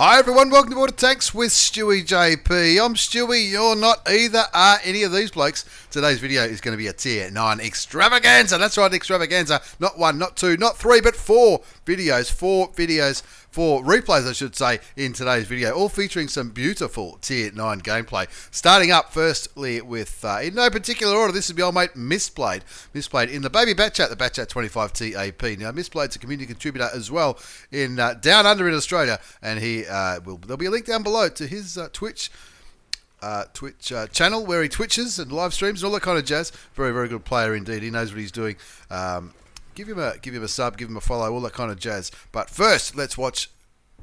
Hi everyone, welcome to Water Tanks with stewiejp. I'm Stewie, you're not either, are any of these blokes. Today's video is going to be a tier 9 extravaganza. That's right, extravaganza. Not one, not two, not three, but four videos, four replays I should say, in today's video, all featuring some beautiful tier 9 gameplay. Starting up firstly with, in no particular order, this is my old mate Mystblade. Mystblade in the Baby Batchat, the Batchat 25tAP. Now Mystblade's a community contributor as well in down under in Australia, and there'll be a link down below to his Twitch channel where he twitches and live streams and all that kind of jazz. Very, very good player indeed. He knows what he's doing. Give him a sub, give him a follow, all that kind of jazz. But first, let's watch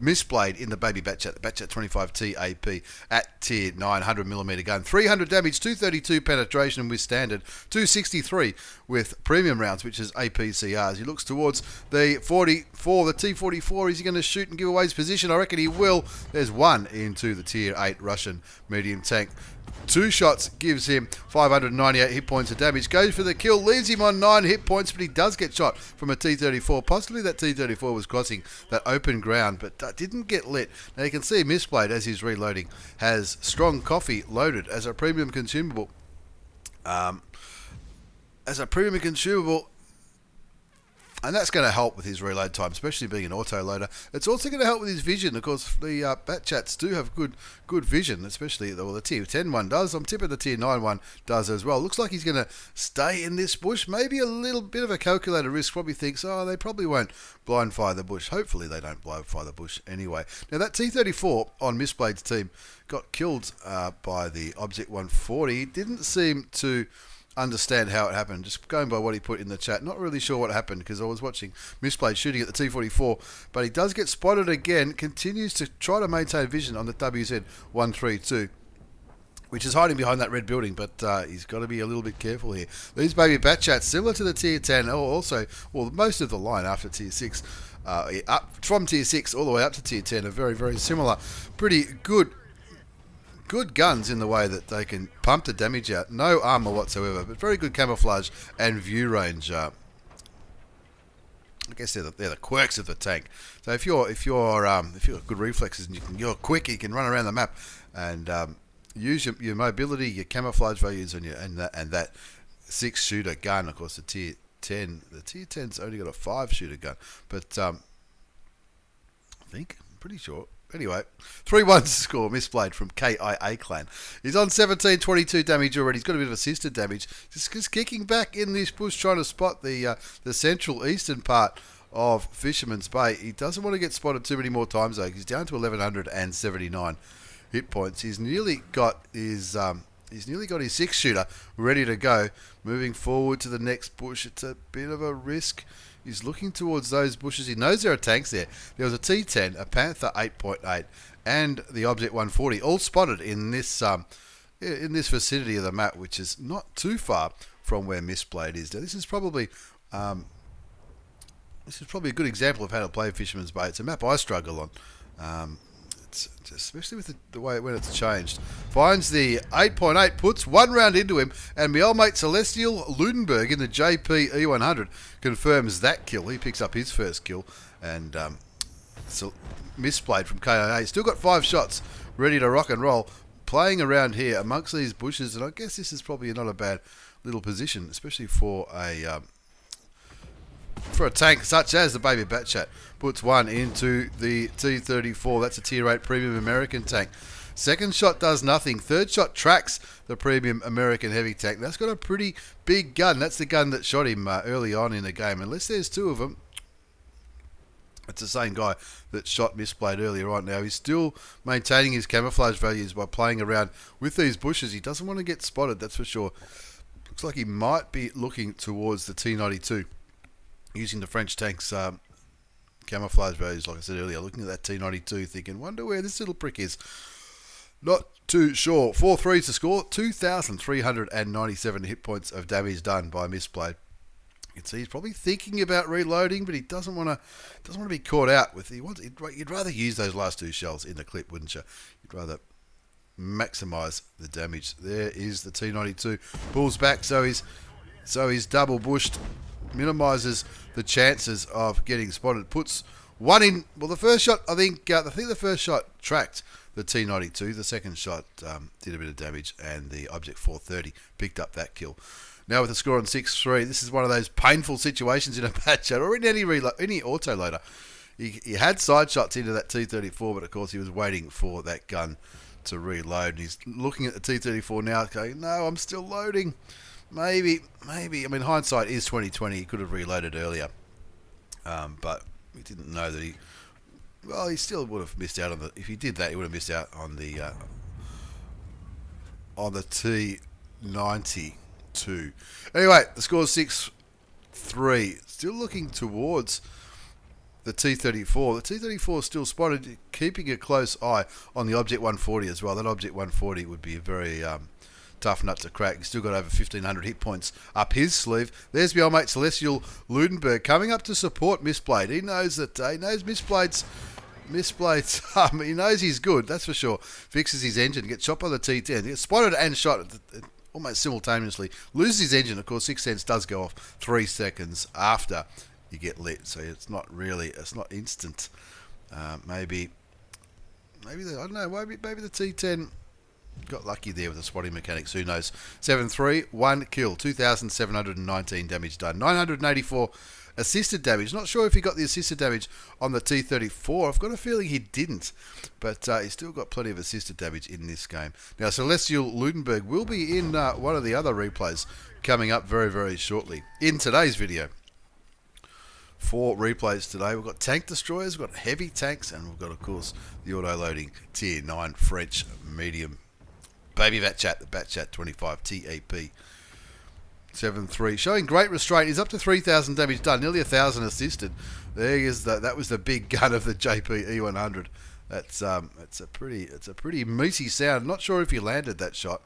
Mystblade in the Baby Batchat, the Batchat 25tAP at tier 9, 100mm gun, 300 damage, 232 penetration with standard, 263 with premium rounds, which is APCRs. He looks towards the 44, the T44. Is he going to shoot and give away his position? I reckon he will. There's one into the tier 8 Russian medium tank. 2 shots gives him 598 hit points of damage. Goes for the kill, leaves him on 9 hit points, but he does get shot from a T34. Possibly that T34 was crossing that open ground, but didn't get lit. Now you can see Mystblade, as he's reloading, has strong coffee loaded as a premium consumable. And that's going to help with his reload time, especially being an auto loader. It's also going to help with his vision. Of course, the Batchats do have good vision, especially the tier 10 one does. I'm tipping the tier 9 one does as well. Looks like he's going to stay in this bush. Maybe a little bit of a calculated risk. Probably thinks, they probably won't blind fire the bush. Hopefully they don't blind fire the bush anyway. Now that T34 on Mystblade's team got killed by the Object 140. He didn't seem to understand how it happened, just going by what he put in the chat. Not really sure what happened, because I was watching Mystblade shooting at the T44, but he does get spotted again, continues to try to maintain vision on the WZ132, which is hiding behind that red building, but he's got to be a little bit careful here. These Baby Batchats, similar to the tier 10, also, well, most of the line after tier 6, up from tier 6 all the way up to tier 10 are very, very similar. Pretty good guns in the way that they can pump the damage out. No armor whatsoever, but very good camouflage and view range. I guess they're the quirks of the tank. So if you've got good reflexes and you're quick, you can run around the map and use your mobility, your camouflage values, and that 6-shooter gun. Of course, the tier 10's only got a 5-shooter gun, but I'm pretty sure. Anyway, 3-1 score, Mystblade from KIA clan. He's on 1722 damage already. He's got a bit of assisted damage. Just kicking back in this bush, trying to spot the central eastern part of Fisherman's Bay. He doesn't want to get spotted too many more times though. He's down to 1179 hit points. He's nearly got his 6-shooter ready to go. Moving forward to the next bush. It's a bit of a risk. He's looking towards those bushes. He knows there are tanks there. There was a T10, a Panther 8.8, and the Object 140, all spotted in this vicinity of the map, which is not too far from where Mystblade is. Now, this is probably a good example of how to play Fisherman's Bay. It's a map I struggle on. Especially with the way when it's changed. Finds the 8.8, puts one round into him, and my old mate Celestal Ludenberg in the JP E100 confirms that kill. He picks up his first kill, and so Mystblade from KIA. Still got 5 shots ready to rock and roll, playing around here amongst these bushes, and I guess this is probably not a bad little position, especially for a tank such as the Baby Batchat. Puts one into the T34. That's a tier 8 premium American tank. Second shot does nothing. Third shot tracks the premium American heavy tank. That's got a pretty big gun. That's the gun that shot him early on in the game. Unless there's 2 of them, it's the same guy that shot Mystblade earlier on. Now he's still maintaining his camouflage values by playing around with these bushes. He doesn't want to get spotted, that's for sure. Looks like he might be looking towards the T92, using the French tank's camouflage values, like I said earlier. Looking at that T92, thinking, wonder where this little prick is. Not too sure. 4-3 to score, 2,397 hit points of damage done by Mystblade. You can see he's probably thinking about reloading, but he doesn't want to be caught out with. You'd rather use those last 2 shells in the clip, wouldn't you? You'd rather maximise the damage. There is the T92. Pulls back, so he's double bushed. Minimises the chances of getting spotted. Puts One in, well, the first shot, I think the first shot tracked the T92. The second shot did a bit of damage, and the Object 430 picked up that kill. Now with the score on 6-3, this is one of those painful situations in a Batchat or in any autoloader. He had side shots into that T34, but of course he was waiting for that gun to reload. And he's looking at the T34 now, going, "No, I'm still loading. Maybe." I mean, hindsight is 2020. He could have reloaded earlier, but we didn't know that he. Well, he still would have missed out on the. If he did that, he would have missed out on the T92. Anyway, the score is 6-3. Still looking towards the T34. The T34 is still spotted, keeping a close eye on the Object 140 as well. That Object 140 would be a very tough nut to crack. He's still got over 1,500 hit points up his sleeve. There's my old mate Celestal Ludenberg coming up to support Mystblade. He knows that he knows Mystblade's. He knows he's good, that's for sure. Fixes his engine, gets shot by the T10, gets spotted and shot almost simultaneously. Loses his engine, of course. 6 cents does go off 3 seconds after you get lit, so it's not instant. Maybe I don't know. Maybe the T10 got lucky there with the spotting mechanics. Who knows? 7-3, 1 kill, 2,719 damage done, 984 assisted damage. Not sure if he got the assisted damage on the T34. I've got a feeling he didn't, but he's still got plenty of assisted damage in this game. Now, Celestal Ludenberg will be in one of the other replays coming up very, very shortly in today's video. 4 replays today. We've got tank destroyers, we've got heavy tanks, and we've got, of course, the auto-loading Tier 9 French medium Baby Batchat, the Batchat 25tAP 7-3, showing great restraint. He's up to 3,000 damage done, nearly 1,000 assisted. There is that was the big gun of the JP-E100. It's a pretty meaty sound. Not sure if he landed that shot.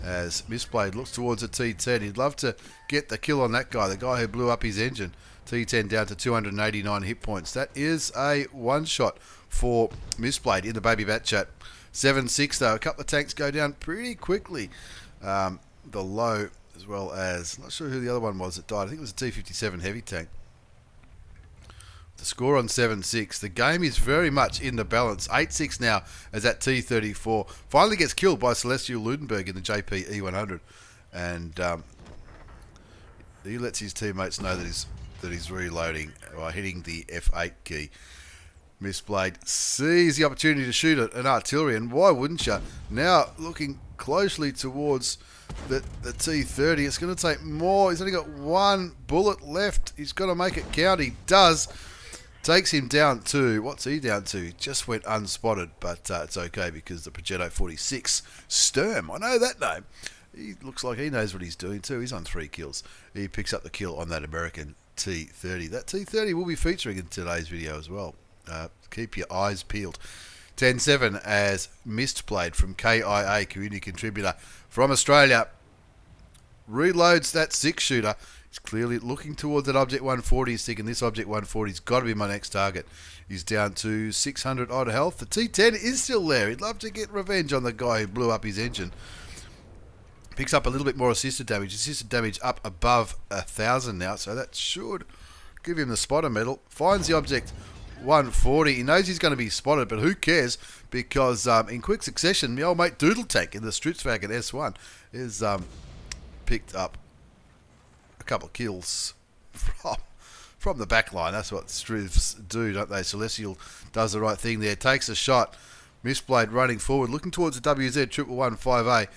As Mystblade looks towards a T10, he'd love to get the kill on that guy, the guy who blew up his engine. T10 down to 289 hit points. That is a one shot for Mystblade in the Baby Batchat. 7-6 though. A couple of tanks go down pretty quickly. The low, as well as, not sure who the other one was that died. I think it was a T57 heavy tank. The score on 7-6. The game is very much in the balance. 8-6 now as that T34 finally gets killed by Celestal Ludenberg in the JP-E100. And he lets his teammates know that he's reloading by hitting the F8 key. Mystblade sees the opportunity to shoot an artillery, and why wouldn't you? Now looking closely towards the T30. It's going to take more. He's only got 1 bullet left. He's got to make it count. He does. Takes him down to, what's he down to? He just went unspotted, but it's okay because the Progetto 46 Sturm, I know that name. He looks like he knows what he's doing too. He's on 3 kills. He picks up the kill on that American T30. That T30 will be featuring in today's video as well. Keep your eyes peeled. 10-7 as Mystblade from KIA, community contributor from Australia, reloads that 6-shooter. He's clearly looking towards that Object 140. He's thinking this Object 140's got to be my next target. He's down to 600 odd health. The T10 is still there. He'd love to get revenge on the guy who blew up his engine. Picks up a little bit more assisted damage. Assisted damage up above 1,000 now, so that should give him the spotter medal. Finds the Object 140. He knows he's going to be spotted, but who cares? Because in quick succession, my old mate Doodle Tank in the Extravaganza S1 is picked up a couple of kills from the back line. That's what Strivs do, don't they? Celestal does the right thing there. Takes a shot. Mystblade running forward, looking towards the WZ1115A.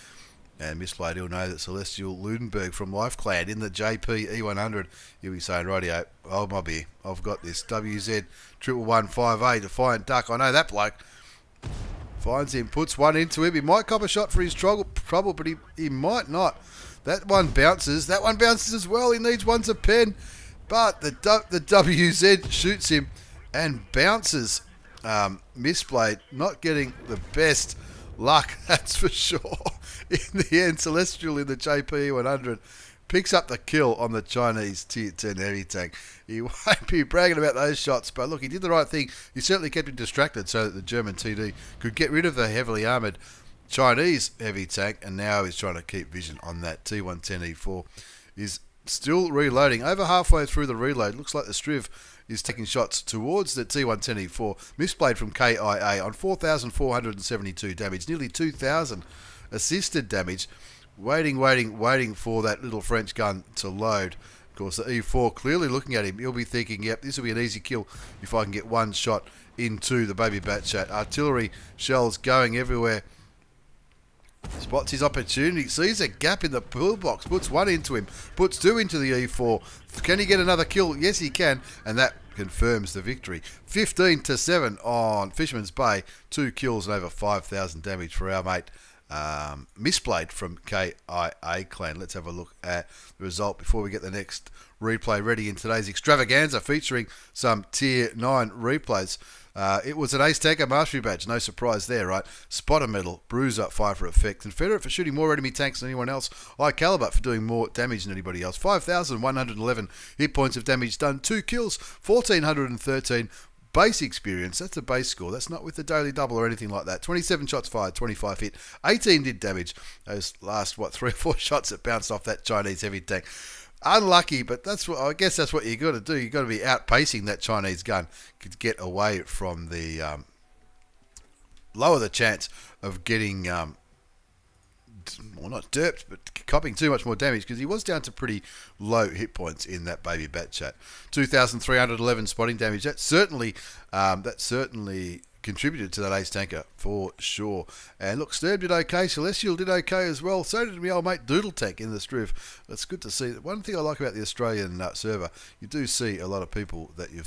And Mystblade, he'll know that Celestal Ludenberg from Life Clan in the JP-E100, he'll be saying, rightio, hold my beer, I've got this. WZ1115A, Defiant Duck, I know that bloke. Finds him, puts one into him. He might cop a shot for his trouble, but he might not. That one bounces as well. He needs one to pen, but the WZ shoots him and bounces. Mystblade not getting the best luck, that's for sure. In the end, Celestal in the JP-100 picks up the kill on the Chinese Tier 10 heavy tank. He won't be bragging about those shots, but look, he did the right thing. He certainly kept him distracted so that the German TD could get rid of the heavily armoured Chinese heavy tank, and now he's trying to keep vision on that T110E4. Is Still reloading. Over halfway through the reload. Looks like the Striv is taking shots towards the T110E4. Mystblade from KIA on 4,472 damage. Nearly 2,000 assisted damage. Waiting for that little French gun to load. Of course, the E4 clearly looking at him. He'll be thinking, yep, this will be an easy kill if I can get one shot into the Baby Batchat. Artillery shells going everywhere. Spots his opportunity, sees a gap in the pillbox, puts one into him, puts two into the E4. Can he get another kill? Yes, he can, and that confirms the victory. 15-7 on Fisherman's Bay. 2 kills and over 5,000 damage for our mate Mystblade from KIA Clan. Let's have a look at the result before we get the next replay ready in today's Extravaganza, featuring some Tier 9 replays. It was an Ace Tanker Mastery Badge, no surprise there, right? Spotter Medal, Bruiser, Fire for Effect, Confederate for shooting more enemy tanks than anyone else, High Caliber for doing more damage than anybody else, 5,111 hit points of damage done, 2 kills, 1,413 base experience. That's a base score. That's not with the daily double or anything like that. 27 shots fired, 25 hit, 18 did damage. Those last, 3 or 4 shots that bounced off that Chinese heavy tank. Unlucky, but I guess that's what you got to do. You got to be outpacing that Chinese gun to get away from the lower the chance of getting well, not derped, but copying too much more damage, because he was down to pretty low hit points in that Baby Batchat. 2,311 spotting damage. That certainly contributed to that ace tanker for sure. And look, Sturb did okay, Celestial did okay as well, so did my old mate Doodle Tech in the Striv. It's good to see. One thing I like about the Australian server, you do see a lot of people that you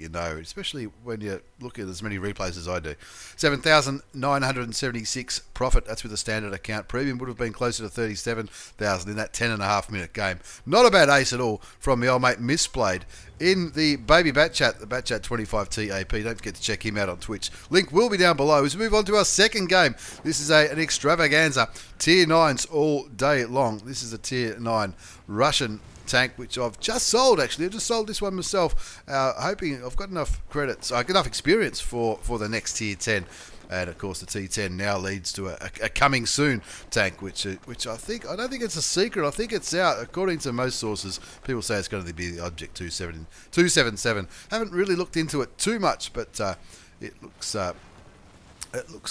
know, especially when you look at as many replays as I do. 7,976 profit, that's with a standard account. Premium would have been closer to 37,000 in that 10.5 minute game. Not a bad ace at all from the old mate Mystblade in the Baby Batchat, the Batchat 25tAP. Don't forget to check him out on Twitch. Link will be down below as we move on to our second game. This is an Extravaganza. Tier 9s all day long. This is a Tier 9 Russian tank, which I've just sold, actually. I've just sold this one myself, hoping I've got enough credits, enough experience for the next Tier 10. And of course, the T10 now leads to a coming soon tank, which I don't think it's a secret. I think it's out. According to most sources, people say it's going to be the Object 277. Haven't really looked into it too much, but it looks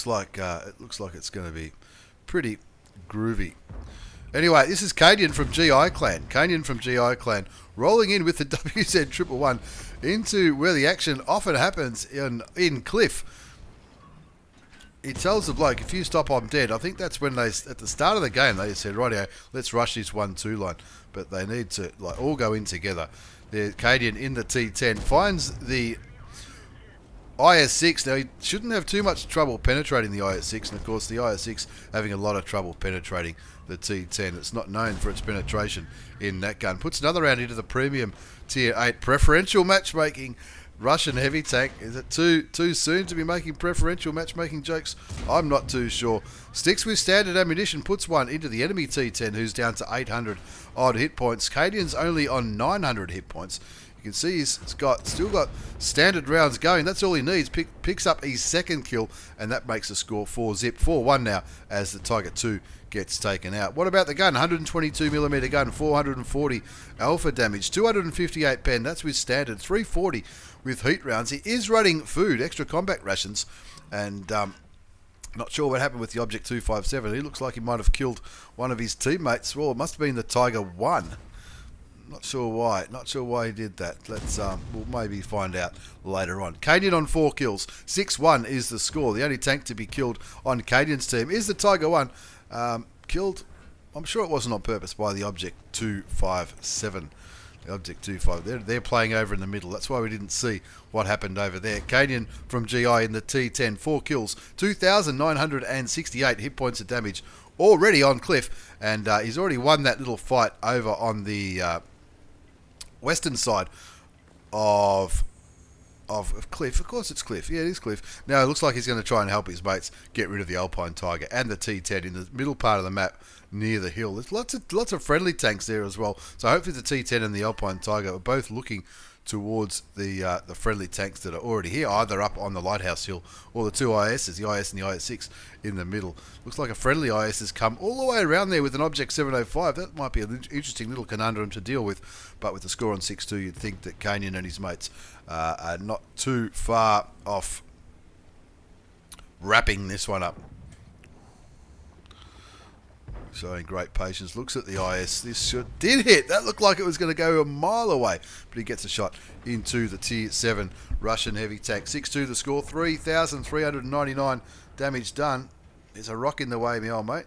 like it's going to be pretty groovy. Anyway, this is kainyn from GI Clan. kainyn from GI Clan rolling in with the WZ111 into where the action often happens in Cliff. He tells the bloke, if you stop, I'm dead. I think that's when at the start of the game, they said, rightio, let's rush this 1-2 line. But they need to all go in together. The kainyn in the T10 finds the IS6. Now, he shouldn't have too much trouble penetrating the IS6. And, of course, the IS6 having a lot of trouble penetrating the T10. It's not known for its penetration in that gun. Puts another round into the premium Tier 8 preferential matchmaking Russian heavy tank. Is it too soon to be making preferential matchmaking jokes? I'm not too sure. Sticks with standard ammunition, puts one into the enemy T10, who's down to 800 odd hit points. kainyn's only on 900 hit points. You can see he's still got standard rounds going. That's all he needs. Picks up his second kill, and that makes the score 4-zip. 4-1 now as the Tiger 2 gets taken out. What about the gun? 122mm gun, 440 alpha damage, 258 pen. That's with standard. 340 with heat rounds. He is running food, extra combat rations, and not sure what happened with the Object 257. He looks like he might have killed one of his teammates. Well, it must have been the Tiger 1. Not sure why. Not sure why he did that. Let's we'll maybe find out later on. kainyn on 4 kills. 6-1 is the score. The only tank to be killed on kainyn's team is the Tiger 1. Killed, I'm sure it wasn't on purpose, by the Object 257. The Object 257. They're playing over in the middle. That's why we didn't see what happened over there. kainyn from GI in the T10. 4 kills. 2,968 hit points of damage already on Cliff. And he's already won that little fight over on the western side of Cliff. Of course it's Cliff. Yeah, it is Cliff. Now it looks like he's going to try and help his mates get rid of the Alpine Tiger and the T10 in the middle part of the map near the hill. There's lots of friendly tanks there as well. So hopefully the T10 and the Alpine Tiger are both looking towards the friendly tanks that are already here, either up on the Lighthouse Hill or the two ISs, the IS and the IS-6 in the middle. Looks like a friendly IS has come all the way around there with an Object 705. That might be an interesting little conundrum to deal with, but with the score on 6-2, you'd think that Kainyn and his mates are not too far off wrapping this one up. Showing great patience. Looks at the IS. This shot did hit. That looked like it was going to go a mile away, but he gets a shot into the Tier 7 Russian heavy tank. 6-2 the score. 3,399 damage done. There's a rock in the way, my old mate.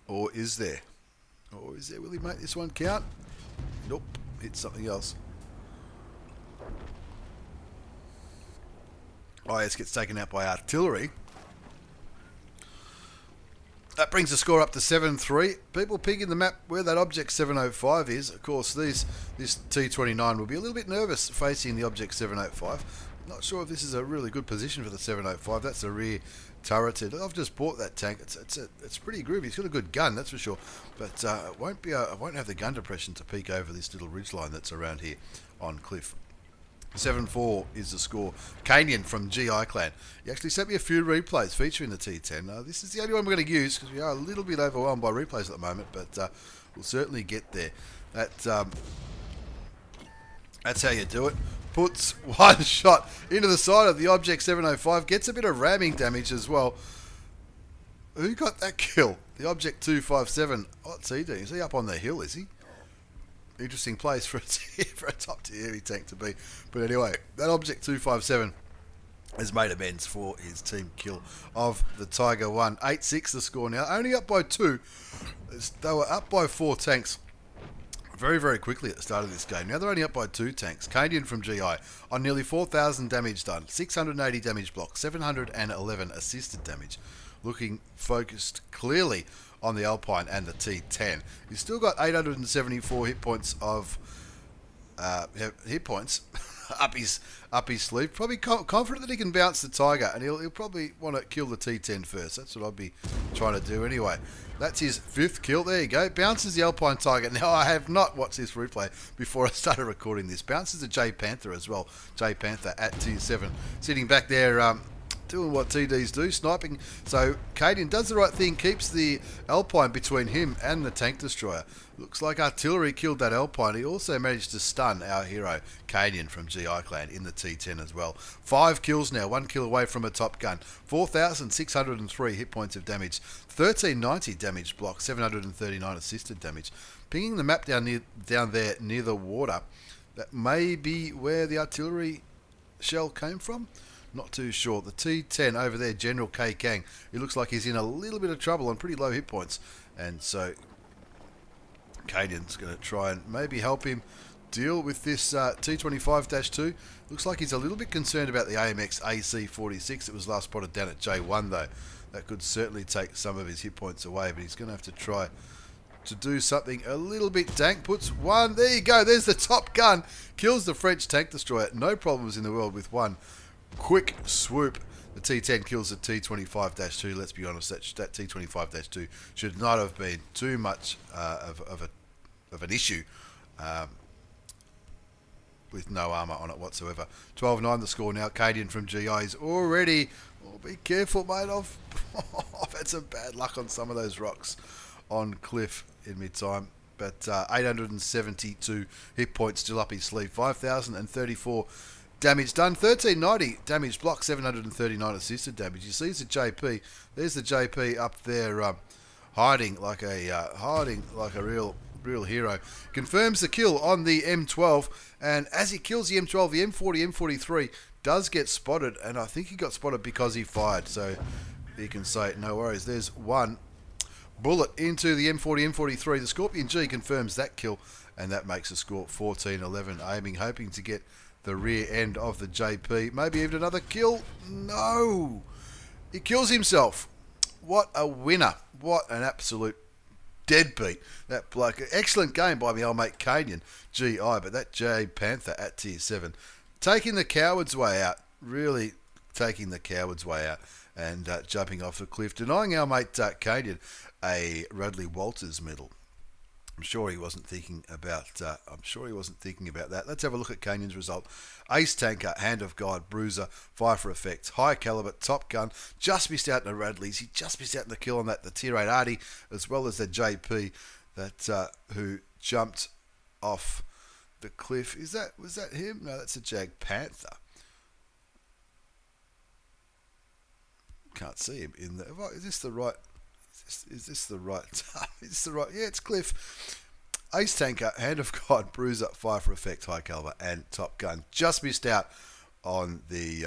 Or is there? Or is there? Will he make this one count? Nope. Hit something else. IS gets taken out by artillery. That brings the score up to 7-3. People picking the map where that Object 705 is. Of course, this T29 will be a little bit nervous facing the Object 705. Not sure if this is a really good position for the 705. That's a rear turreted. I've just bought that tank. It's pretty groovy. It's got a good gun, that's for sure. But it won't have the gun depression to peek over this little ridgeline that's around here on cliff. 7-4 is the score. Kainyn from GI Clan. He actually sent me a few replays featuring the T10. This is the only one we're going to use because we are a little bit overwhelmed by replays at the moment, but we'll certainly get there. That's how you do it. Puts one shot into the side of the Object 705. Gets a bit of ramming damage as well. Who got that kill? The Object 257. What's he doing? Is he up on the hill, is he? Interesting place for a top tier heavy tank to be. But anyway, that Object 257 has made amends for his team kill of the Tiger 1. 8-6 the score now. Only up by 2. They were up by 4 tanks very, very quickly at the start of this game. Now they're only up by 2 tanks. Kainyn from GI on nearly 4,000 damage done. 680 damage block. 711 assisted damage. Looking focused clearly on the Alpine and the T10. He's still got 874 hit points of up his sleeve. Probably confident that he can bounce the Tiger, and he'll probably want to kill the T10 first. That's what I'd be trying to do anyway. That's his 5th kill. There you go. Bounces the Alpine Tiger. Now, I have not watched this replay before I started recording this. Bounces the J Panther as well. J Panther at Tier 7. Sitting back there, doing what TDs do, sniping. So Kainyn does the right thing, keeps the Alpine between him and the tank destroyer. Looks like artillery killed that Alpine. He also managed to stun our hero Kainyn from GI Clan in the T10 as well. 5 kills now, 1 kill away from a top gun. 4,603 hit points of damage, 1,390 damage block, 739 assisted damage. Pinging the map down there near the water. That may be where the artillery shell came from. Not too sure. The T10 over there, General K. Kang, he looks like he's in a little bit of trouble on pretty low hit points. And so Kainyn's going to try and maybe help him deal with this T25-2. Looks like he's a little bit concerned about the AMX AC46 that was last spotted down at J1 though. That could certainly take some of his hit points away, but he's going to have to try to do something a little bit dank. Puts one, there you go, there's the top gun. Kills the French tank destroyer. No problems in the world with one quick swoop. The T10 kills the T25-2. Let's be honest, that T25-2 should not have been too much of an issue with no armour on it whatsoever. 12-9 the score now. Kainyn from GI is already... Oh, be careful, mate. I've had some bad luck on some of those rocks on cliff in mid-time. But 872 hit points still up his sleeve. 5,034 damage done, 1,390 damage block, 739 assisted damage. You see the JP. There's the JP up there, hiding like a real hero. Confirms the kill on the M12, and as he kills the M12, the M40, M43 does get spotted, and I think he got spotted because he fired. So you can say no worries. There's one bullet into the M40, M43. The Scorpion G confirms that kill, and that makes the score 14-11. Aiming, hoping to get the rear end of the JP. Maybe even another kill. No! He kills himself. What a winner. What an absolute deadbeat. That bloke. Excellent game by my old mate Kainyn, GI, but that J Panther at Tier 7. Taking the coward's way out. Really taking the coward's way out. And jumping off the cliff. Denying our mate Kainyn a Radley Walters medal. I'm sure he wasn't thinking about. That. Let's have a look at kainyn's result. Ace tanker, hand of God, bruiser, fire for effect, high caliber, top gun. Just missed out in the Radleys. He just missed out in the kill on that. The tier 8 Artie, as well as the JP that who jumped off the cliff. Was that him? No, that's a Jag Panther. Can't see him in there. Is this the right? Is this the right? Is this the right? Yeah, it's Cliff. Ace tanker, hand of God, bruiser, fire for effect, high caliber, and top gun. Just missed out on the.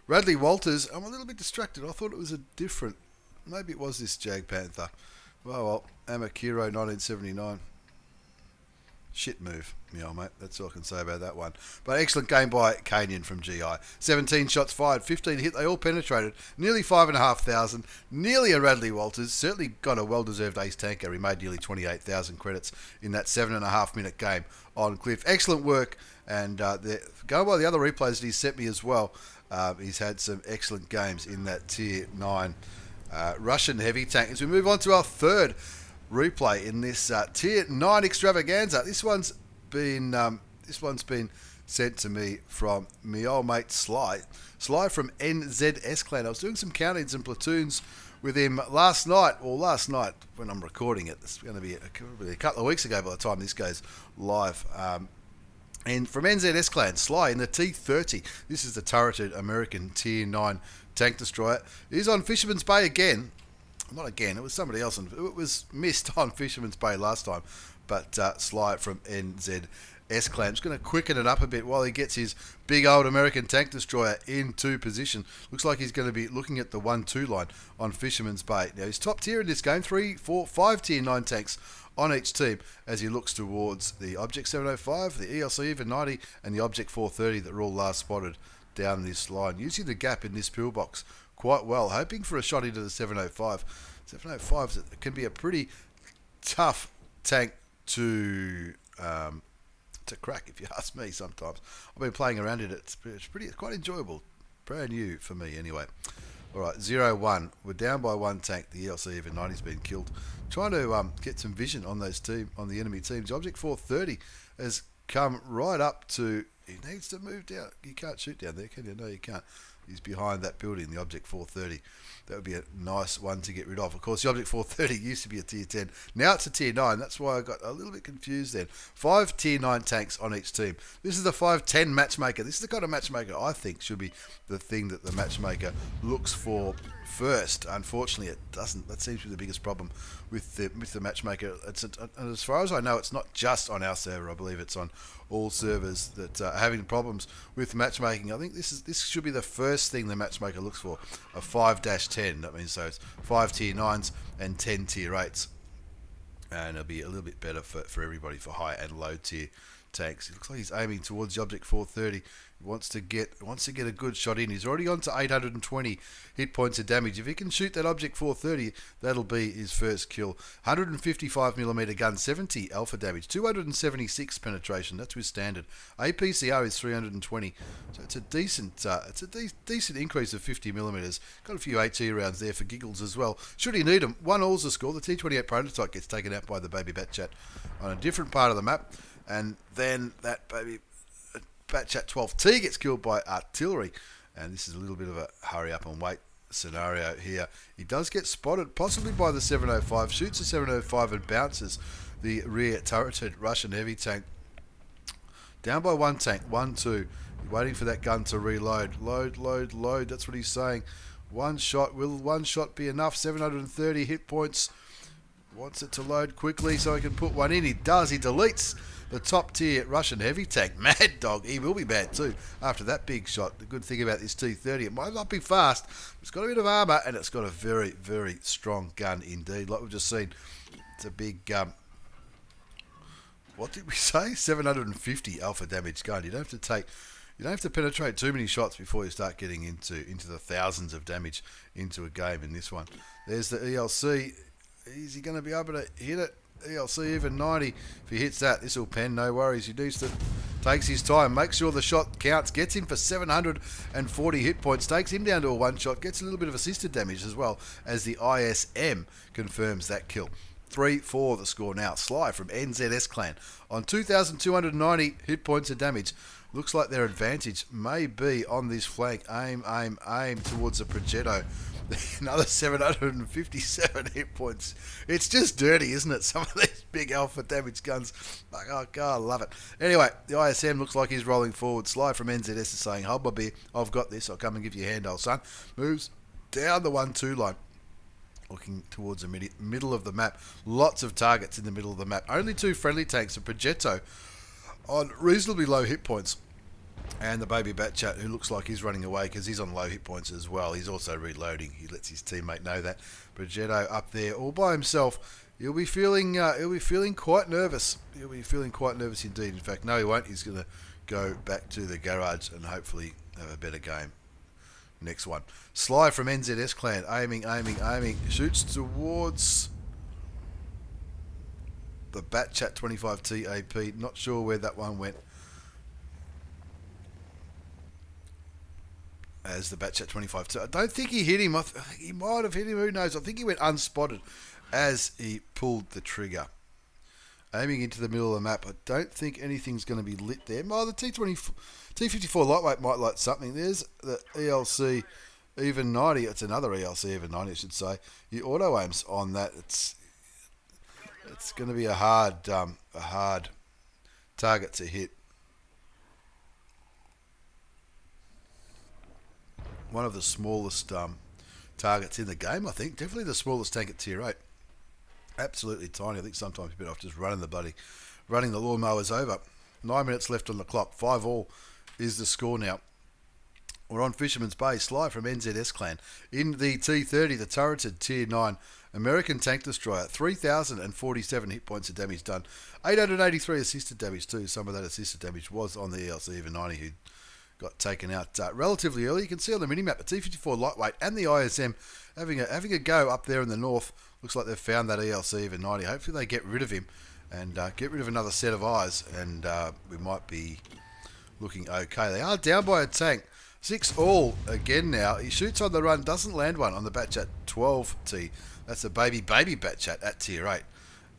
Radley Walters. I'm a little bit distracted. I thought it was a different. Maybe it was this Jag Panther. Well, Amakiro 1979. Shit move, me old mate. That's all I can say about that one. But excellent game by kainyn from GI. 17 shots fired, 15 hit. They all penetrated. Nearly 5,500. Nearly a Radley Walters. Certainly got a well-deserved ace tanker. He made nearly 28,000 credits in that 7.5-minute game on Cliff. Excellent work. And going by the other replays that he sent me as well, he's had some excellent games in that tier 9 Russian heavy tank. As we move on to our third replay in this tier 9 extravaganza. This one's been sent to me from me old mate Sly from NZS Clan. I was doing some countings and platoons with him last night when I'm recording it. It's going to be a couple of weeks ago by the time this goes live. And from NZS Clan, Sly in the T30. This is the turreted American tier 9 tank destroyer. He's on Fisherman's Bay again. Not again, it was somebody else. It was missed on Fisherman's Bay last time. But Sly from NZS Clan. Just going to quicken it up a bit while he gets his big old American tank destroyer into position. Looks like he's going to be looking at the 1-2 line on Fisherman's Bay. Now, he's top tier in this game. 3, 4, 5 tier 9 tanks on each team as he looks towards the Object 705, the ELC Even 90, and the Object 430 that are all last spotted down this line. Using the gap in this pillbox quite well, hoping for a shot into the 705. 705 can be a pretty tough tank to crack, if you ask me. Sometimes I've been playing around in it. It's quite enjoyable. Brand new for me, anyway. All right, 0-1. We're down by one tank. The ELC Even 90's been killed. Trying to get some vision on the enemy teams. The Object 430 has come right up to. He needs to move down. You can't shoot down there, can you? No, you can't. He's behind that building, the Object 430. That would be a nice one to get rid of. Of course, the Object 430 used to be a tier 10. Now it's a tier 9. That's why I got a little bit confused then. 5 tier 9 tanks on each team. This is the 5-10 matchmaker. This is the kind of matchmaker I think should be the thing that the matchmaker looks for first. Unfortunately, it doesn't. That seems to be the biggest problem with the matchmaker. And as far as I know, it's not just on our server. I believe it's on all servers that are having problems with matchmaking. I think this should be the first thing the matchmaker looks for, a 5-10. That means so it's 5 tier 9s and 10 tier 8s, and it'll be a little bit better for everybody for high and low tier tanks. It looks like he's aiming towards the Object 430. He wants to get a good shot in. He's already on to 820 hit points of damage. If he can shoot that Object 430, that'll be his first kill. 155mm gun, 70 alpha damage, 276 penetration. That's with standard. APCR is 320, so it's a decent increase of 50mm. Got a few AT rounds there for giggles as well. Should he need them, 1 all's the score. The T28 prototype gets taken out by the Baby Batchat on a different part of the map, and then that Baby Batchat 12T gets killed by artillery, and this is a little bit of a hurry up and wait scenario here. He does get spotted, possibly by the 705, shoots the 705 and bounces the rear turreted Russian heavy tank. Down by one tank, 1-2. Waiting for that gun to reload. Load, that's what he's saying. One shot, will one shot be enough? 730 hit points. Wants it to load quickly so he can put one in. He does, he deletes the top tier Russian heavy tank. Mad Dog, he will be bad too after that big shot. The good thing about this T30, it might not be fast, it's got a bit of armour and it's got a very, very strong gun indeed. Like we've just seen, it's a big, what did we say? 750 alpha damage gun. You don't have to penetrate too many shots before you start getting into the thousands of damage into a game in this one. There's the ELC. Is he going to be able to hit it? ELC Even 90. If he hits that, this will pen, no worries. He needs to Takes his time, makes sure the shot counts, gets him for 740 hit points, takes him down to a one shot, gets a little bit of assisted damage as well as the ISM confirms that kill. 3-4 the score now. Sly from NZS Clan on 2,290 hit points of damage. Looks like their advantage may be on this flank. Aim towards the Progetto. Another 757 hit points. It's just dirty, isn't it? Some of these big alpha damage guns. Like, oh, God, I love it. Anyway, the ISM looks like he's rolling forward. Sly from NZS is saying, hold my beer. I've got this. I'll come and give you a hand, old son. Moves down the 1-2 line. Looking towards the middle of the map. Lots of targets in the middle of the map. Only 2 friendly tanks. A Progetto on reasonably low hit points. And the Baby Batchat, who looks like he's running away because he's on low hit points as well. He's also reloading. He lets his teammate know that. Progetto up there all by himself. He'll be feeling quite nervous. He'll be feeling quite nervous indeed. In fact, no, he won't. He's going to go back to the garage and hopefully have a better game. Next one. Sly from NZS Clan. Aiming. Shoots towards the Batchat 25tAP. Not sure where that one went. As the Batchat 25. I don't think he hit him. I think he might have hit him. Who knows? I think he went unspotted as he pulled the trigger. Aiming into the middle of the map. I don't think anything's going to be lit there. Oh, the T54 lightweight might light something. There's the ELC even 90. It's another ELC even 90, I should say. He auto aims on that. It's going to be a hard target to hit. One of the smallest targets in the game, I think. Definitely the smallest tank at tier 8. Absolutely tiny. I think sometimes you're better off just running the lawnmowers over. 9 minutes left on the clock. 5-all is the score now. We're on Fisherman's Bay. Sly from NZS Clan. In the T30, the turreted tier 9 American tank destroyer. 3,047 hit points of damage done. 883 assisted damage too. Some of that assisted damage was on the ELC even 90 who got taken out relatively early. You can see on the minimap the T54 lightweight and the ISM having a go up there in the north. Looks like they've found that ELC even 90. Hopefully they get rid of him and get rid of another set of eyes, and we might be looking okay. They are down by a tank. 6-all again now. He shoots on the run, doesn't land one on the Batchat 12T. That's a Baby Batchat at tier 8.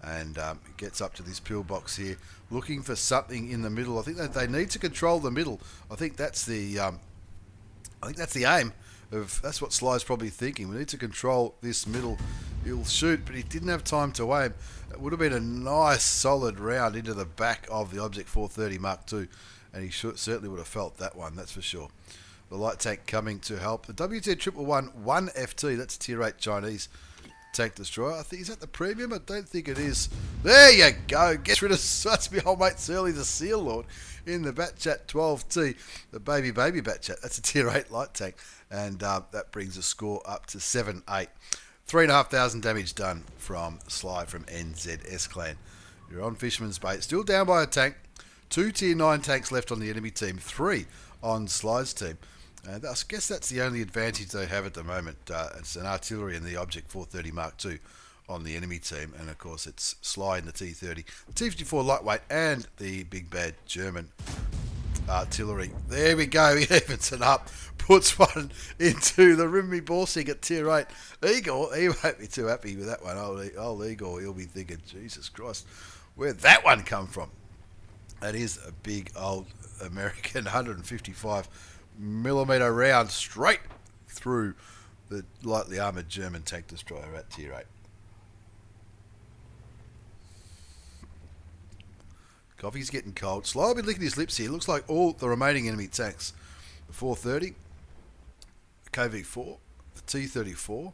And gets up to this pillbox here, looking for something in the middle. I think that they need to control the middle. I think that's the aim. That's what Sly's probably thinking. We need to control this middle. He'll shoot, but he didn't have time to aim. It would have been a nice solid round into the back of the Object 430 Mark II, and he certainly would have felt that one. That's for sure. The light tank coming to help. The WT111 1FT. That's tier 8 Chinese tank destroyer. I think, is that the premium? I don't think it is. There you go. Get rid of such me old mate Surly the Seal Lord in the Batchat 12T, the Baby Batchat. That's a tier 8 light tank, and that brings the score up to 7-8. 3,500 damage done from Sly from NZS Clan. You're on Fisherman's Bay. Still down by a tank. 2 tier 9 tanks left on the enemy team. 3 on Sly's team. I guess that's the only advantage they have at the moment. It's an artillery and the Object 430 Mark II on the enemy team. And, of course, it's Sly in the T30, the T54 lightweight, and the big bad German artillery. There we go. He evens it up. Puts one into the Rimmy Borsig at tier 8. Igor, he won't be too happy with that one. Old Igor, he'll be thinking, Jesus Christ, where'd that one come from? That is a big old American 155 millimeter round straight through the lightly armoured German tank destroyer at tier 8. Coffee's getting cold. Sly been licking his lips here. Looks like all the remaining enemy tanks, the 430, the KV4, the T34,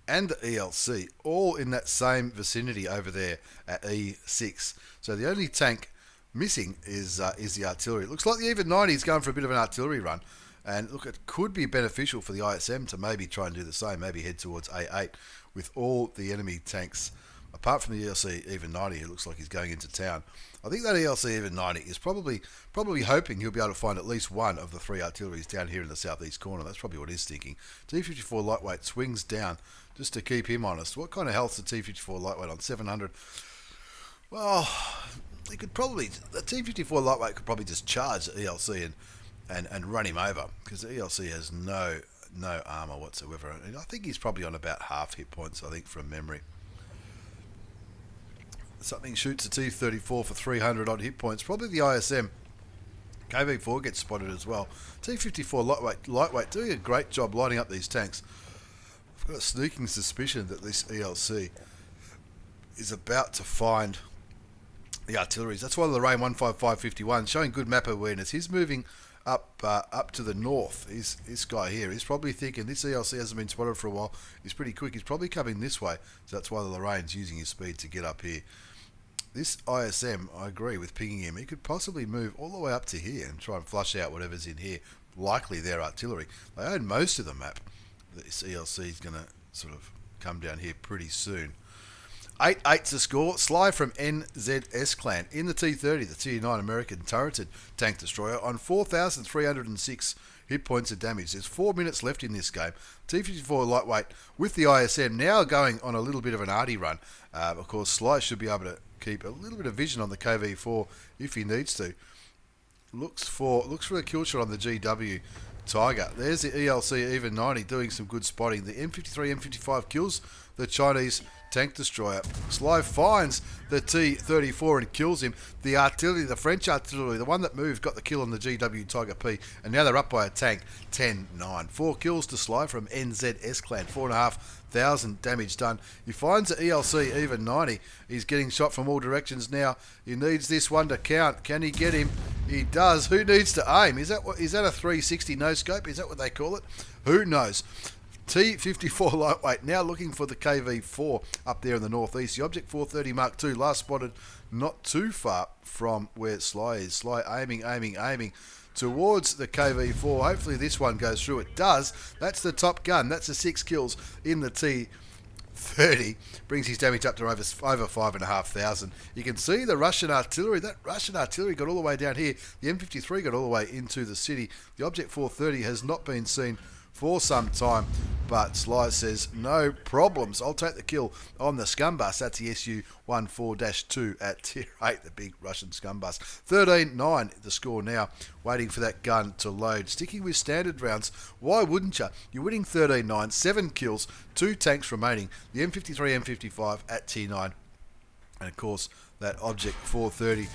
and the ELC, all in that same vicinity over there at E6. So the only tank missing is the artillery. It looks like the even 90 is going for a bit of an artillery run, and look, it could be beneficial for the ISM to maybe try and do the same, maybe head towards A8 with all the enemy tanks, apart from the ELC even 90, who looks like he's going into town. I think that ELC even 90 is probably hoping he'll be able to find at least one of the 3 artilleries down here in the southeast corner. That's probably what he's thinking. T54 lightweight swings down just to keep him honest. What kind of health's the T54 lightweight on? 700. Well, he could probably, the T54 lightweight could probably just charge the ELC and run him over, because the ELC has no armor whatsoever. And I think he's probably on about half hit points, I think, from memory. Something shoots a T34 for 300 odd hit points. Probably the ISM. KV4 gets spotted as well. T54 lightweight doing a great job lighting up these tanks. I've got a sneaking suspicion that this ELC is about to find the artilleries. That's why the Lorraine 15551 showing good map awareness. He's moving up to the north. This guy here, he's probably thinking this ELC hasn't been spotted for a while. He's pretty quick. He's probably coming this way. So that's why the Lorraine's using his speed to get up here. This ISM, I agree with pinging him. He could possibly move all the way up to here and try and flush out whatever's in here. Likely their artillery. They own most of the map. This ELC is going to sort of come down here pretty soon. 8-8's the score. Sly from NZS Clan in the T30, the Tier 9 American turreted tank destroyer on 4,306 hit points of damage. There's 4 minutes left in this game. T54 lightweight with the ISM now going on a little bit of an arty run. Of course, Sly should be able to keep a little bit of vision on the KV4 if he needs to. Looks for a kill shot on the GW Tiger. There's the ELC even 90 doing some good spotting. The M53 M55 kills the Chinese tank destroyer. Sly finds the T34 and kills him. The artillery, the French artillery, the one that moved, got the kill on the GW Tiger P, and now they're up by a tank. 10-9. 4 kills to Sly from NZS Clan. 4,500 damage done. He finds the ELC even 90. He's getting shot from all directions now. He needs this one to count. Can he get him? He does. Who needs to aim? Is that a 360 no scope? Is that what they call it? Who knows? T54 lightweight now looking for the KV4 up there in the northeast. The Object 430 Mark II last spotted not too far from where Sly is. Sly aiming towards the KV4. Hopefully this one goes through. It does. That's the top gun. That's the 6 kills in the T30. Brings his damage up to over 5,500. You can see the Russian artillery. That Russian artillery got all the way down here. The M53 got all the way into the city. The Object 430 has not been seen for some time, but Sly says no problems. I'll take the kill on the scum bus. That's the SU-14-2 at Tier 8, the big Russian scum bus. 13-9 the score now, waiting for that gun to load. Sticking with standard rounds, why wouldn't you? You're winning 13-9, 7 kills, 2 tanks remaining. The M53 M55 at Tier 9, and of course that Object 430.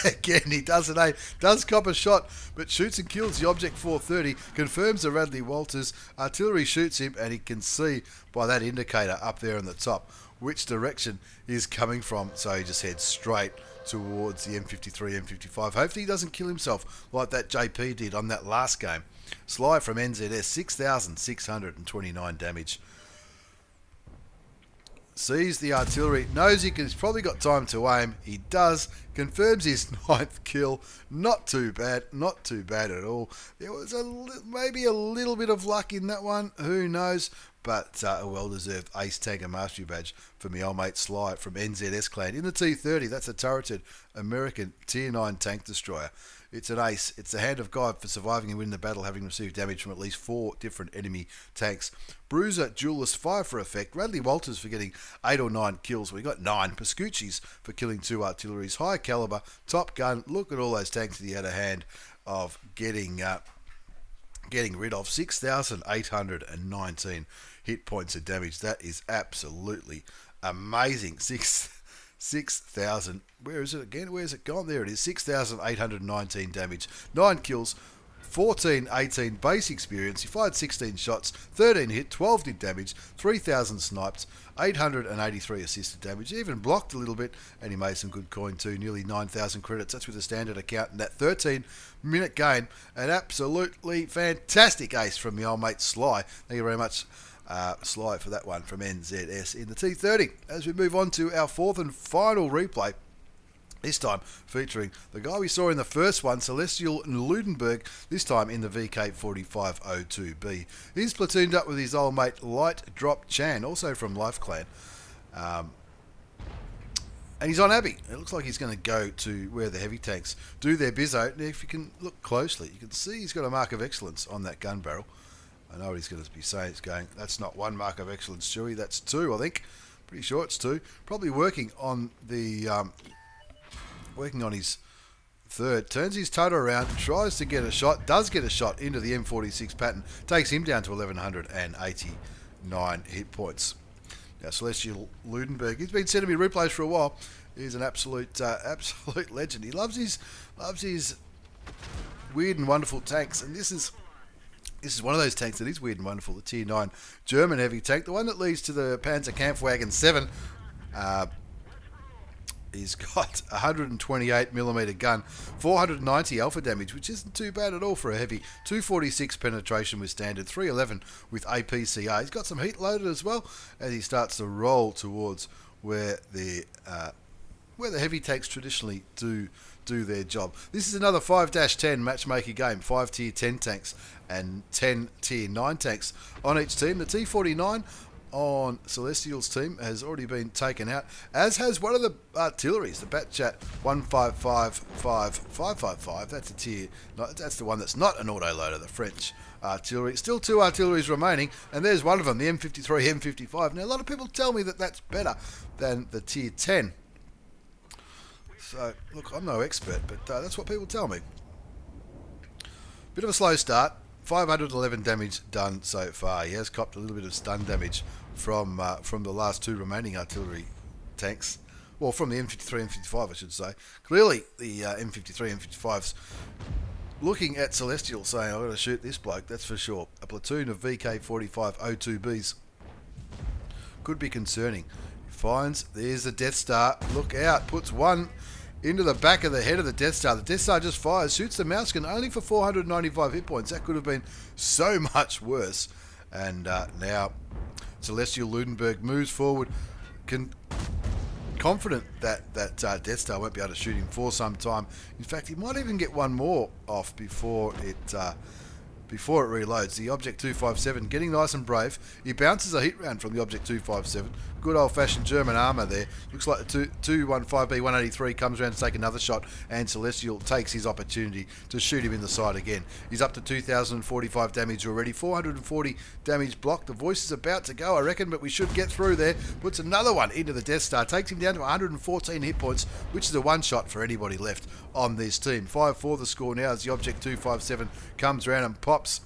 Again, he doesn't aim, does cop a shot, but shoots and kills the Object 430, confirms the Radley Walters. Artillery shoots him, and he can see by that indicator up there on the top which direction he's coming from, so he just heads straight towards the M53, M55. Hopefully he doesn't kill himself like that JP did on that last game. Sly from NZS, 6,629 damage. Sees the artillery, knows he's probably got time to aim. He does, confirms his 9th kill. Not too bad at all. There was maybe a little bit of luck in that one, who knows, but a well-deserved Ace Tanker Mastery Badge for my old mate Sly from NZS Clan. In the T30, that's a turreted American Tier 9 tank destroyer. It's an ace. It's the hand of God for surviving and winning the battle, having received damage from at least 4 different enemy tanks. Bruiser, Duelist, 5 for effect. Radley Walters for getting 8 or 9 kills. We got 9. Pascucci's for killing 2 artilleries. High caliber, top gun. Look at all those tanks that he had a hand of getting rid of. 6,819 hit points of damage. That is absolutely amazing. 6,000. Where is it again? Where's it gone? There it is. 6,819 damage. 9 kills. 18 base experience. He fired 16 shots. 13 hit. 12 did damage. 3,000 sniped. 883 assisted damage. He even blocked a little bit, and he made some good coin too. Nearly 9,000 credits. That's with a standard account. And that 13-minute game. An absolutely fantastic ace from the old mate Sly. Thank you very much, Sly, for that one from NZS in the T30. As we move on to our 4th and final replay, this time featuring the guy we saw in the first one, Celestal Ludenberg, this time in the VK45.02B. He's platooned up with his old mate Light Drop Chan, also from Life Clan. And he's on Abbey. It looks like he's going to go to where the heavy tanks do their bizzo. Now, if you can look closely, you can see he's got a mark of excellence on that gun barrel. I know what he's going to be saying. It's going, that's not 1 mark of excellence, Stewie. That's 2, I think. Pretty sure it's 2. Probably working on the working on his third, turns his total around, tries to get a shot, does get a shot into the M46 pattern, takes him down to 1189 hit points. Now, Celestal Ludenberg, he's been sending me replays for a while. He's an absolute legend. He loves his weird and wonderful tanks, and this is one of those tanks that is weird and wonderful. The Tier 9 German Heavy tank, the one that leads to the Panzer Kampfwagen 7. He's got a 128mm gun, 490 alpha damage, which isn't too bad at all for a heavy. 246 penetration with standard, 311 with APCR. He's got some heat loaded as well as he starts to roll towards where the heavy tanks traditionally do their job. This is another 5-10 matchmaker game. 5 Tier 10 tanks and 10 Tier 9 tanks on each team. The T49 on Celestial's team has already been taken out, as has one of the artilleries, the Batchat 155555. That's a tier. That's the one that's not an autoloader, the French artillery. Still 2 artilleries remaining, and there's one of them, the M53, M55. Now, a lot of people tell me that that's better than the Tier 10. So, look, I'm no expert, but that's what people tell me. Bit of a slow start. 511 damage done so far. He has copped a little bit of stun damage from the last 2 remaining artillery tanks. Well, from the M53, M55, I should say. Clearly, the M53, M55's looking at Celestial saying, I've got to shoot this bloke, that's for sure. A platoon of VK45.02Bs could be concerning. He finds, there's the Death Star. Look out, puts one into the back of the head of the Death Star. The Death Star just fires, shoots the mouse gun only for 495 hit points. That could have been so much worse. And now Celestal Ludenberg moves forward, confident that Death Star won't be able to shoot him for some time. In fact, he might even get one more off before it reloads. The Object 257 getting nice and brave. He bounces a hit round from the Object 257. Good old-fashioned German armour there. Looks like the 215B 183 comes around to take another shot, and Celestial takes his opportunity to shoot him in the side again. He's up to 2,045 damage already. 440 damage blocked. The voice is about to go, I reckon, but we should get through there. Puts another one into the Death Star. Takes him down to 114 hit points, which is a one-shot for anybody left on this team. 5-4 the score now as the Object 257 comes around and pops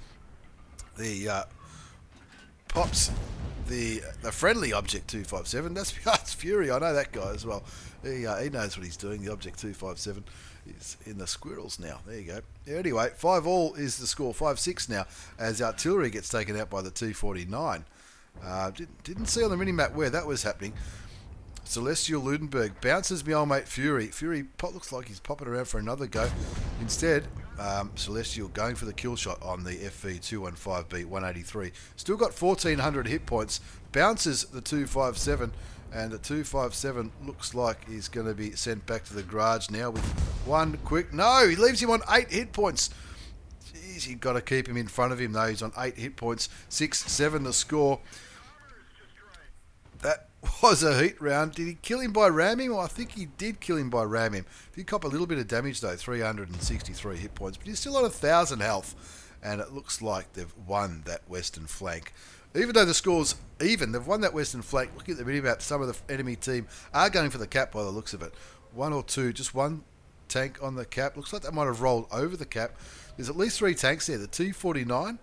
the friendly Object 257. That's Fury. I know that guy as well. He knows what he's doing. The Object 257 is in the squirrels now. There you go. Anyway, 5-all is the score. 5-6 now as artillery gets taken out by the T49. Didn't see on the minimap where that was happening. Celestal Ludenberg bounces my old mate Fury. Fury looks like he's popping around for another go. Instead, Celestial going for the kill shot on the FV215B 183. Still got 1,400 hit points. Bounces the 257, and the 257 looks like he's going to be sent back to the garage now with one quick... No, he leaves him on 8 hit points. Jeez, you've got to keep him in front of him though. He's on 8 hit points. 6-7 the score. That was a heat round. Did he kill him by ramming? Well, I think he did kill him by ramming. Did cop a little bit of damage though, 363 hit points, but he's still on 1,000 health, and it looks like they've won that western flank. Even though the score's even, they've won that western flank. Looking at the minimap, some of the enemy team are going for the cap by the looks of it. 1 or 2, just one tank on the cap. Looks like that might have rolled over the cap. There's at least 3 tanks there. The T49,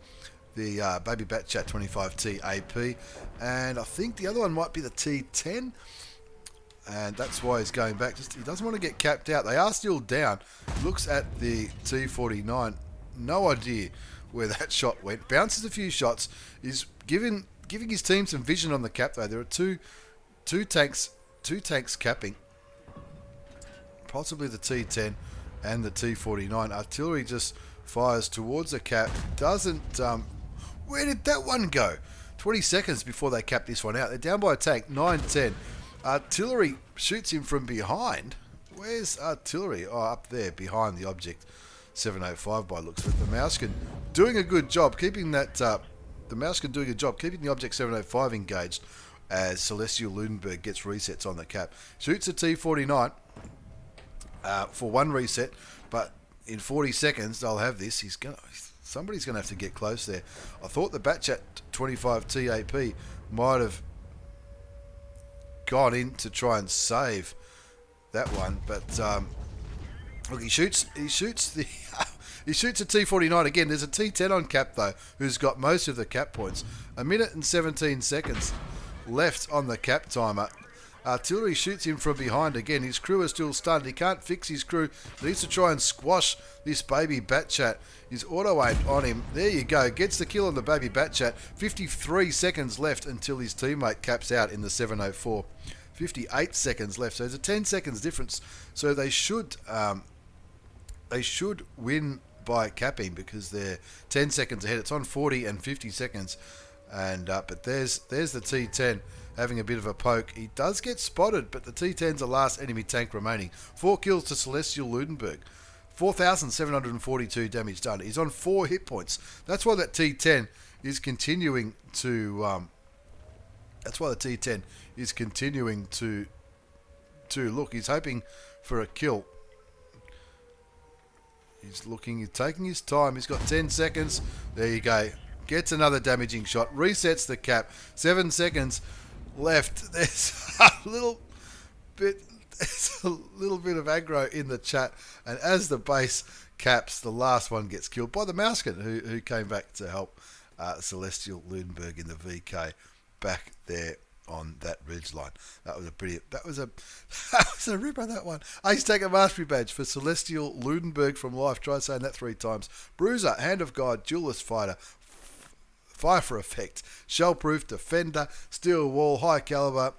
the Baby Batchat 25tAP, and I think the other one might be the T10, and that's why he's going back. He doesn't want to get capped out. They are still down. Looks at the T49, no idea where that shot went. Bounces a few shots. Is giving his team some vision on the cap though. There are two tanks capping, possibly the T10 and the T49. Artillery just fires towards the cap. Doesn't. Where did that one go? 20 seconds before they cap this one out. They're down by a tank. 9-10. Artillery shoots him from behind. Where's artillery? Oh, up there behind the Object 705 by looks of it. The Mousekin doing a good job keeping that. The Mousekin doing a job keeping the Object 705 engaged as Celestal Ludenberg gets resets on the cap. Shoots a T49 for one reset, but in 40 seconds they'll have this. Somebody's going to have to get close there. I thought the Batchat 25tAP might have gone in to try and save that one, but Look, he shoots the he shoots a T49 again. There's a T10 on cap though, who's got most of the cap points. 1 minute and 17 seconds left on the cap timer. Artillery shoots him from behind again. His crew is still stunned. He can't fix his crew. He needs to try and squash this Baby Batchat. His auto aimed on him. There you go. Gets the kill on the Baby Batchat. 53 seconds left until his teammate caps out in the 704. 58 seconds left. So there's a 10 seconds difference. So they should win by capping because they're 10 seconds ahead. It's on 40 and 50 seconds. And but there's the T10 having a bit of a poke. He does get spotted, but the T10's the last enemy tank remaining. 4 kills to Celestal Ludenberg. 4,742 damage done. He's on 4 hit points. That's why that T10 is continuing to. That's why the T10 is continuing to look. He's hoping for a kill. He's looking. He's taking his time. He's got 10 seconds. There you go. Gets another damaging shot. Resets the cap. 7 seconds left. There's a little bit of aggro in the chat, and as the base caps, the last one gets killed by the Mousekin, who came back to help Celestal Ludenberg in the VK back there on that ridge line. That was a ripper, that one. Ace take a mastery badge for Celestal Ludenberg from life. Try saying that 3 times. Bruiser, Hand of God, Duelist Fighter, Fire for Effect, Shell-Proof, Defender, Steel Wall, High Caliber.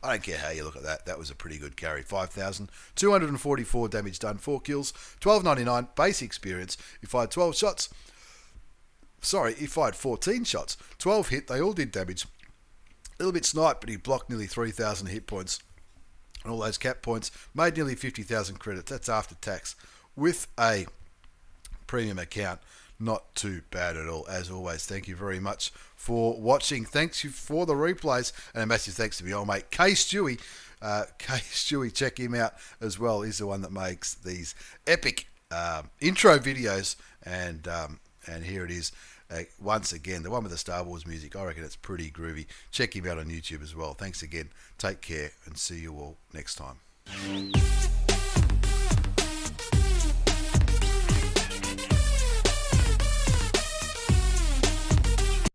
I don't care how you look at that. That was a pretty good carry. 5,244 damage done, 4 kills, 1299 base experience. He fired 12 shots. Sorry, he fired 14 shots. 12 hit. They all did damage. A little bit sniped, but he blocked nearly 3,000 hit points. And all those cap points made nearly 50,000 credits. That's after tax. With a premium account. Not too bad at all. As always, thank you very much for watching. Thanks you for the replays. And a massive thanks to my old mate, K Stewie. Stewie, check him out as well. He's the one that makes these epic intro videos. And here it is. Once again, the one with the Star Wars music. I reckon it's pretty groovy. Check him out on YouTube as well. Thanks again. Take care and see you all next time.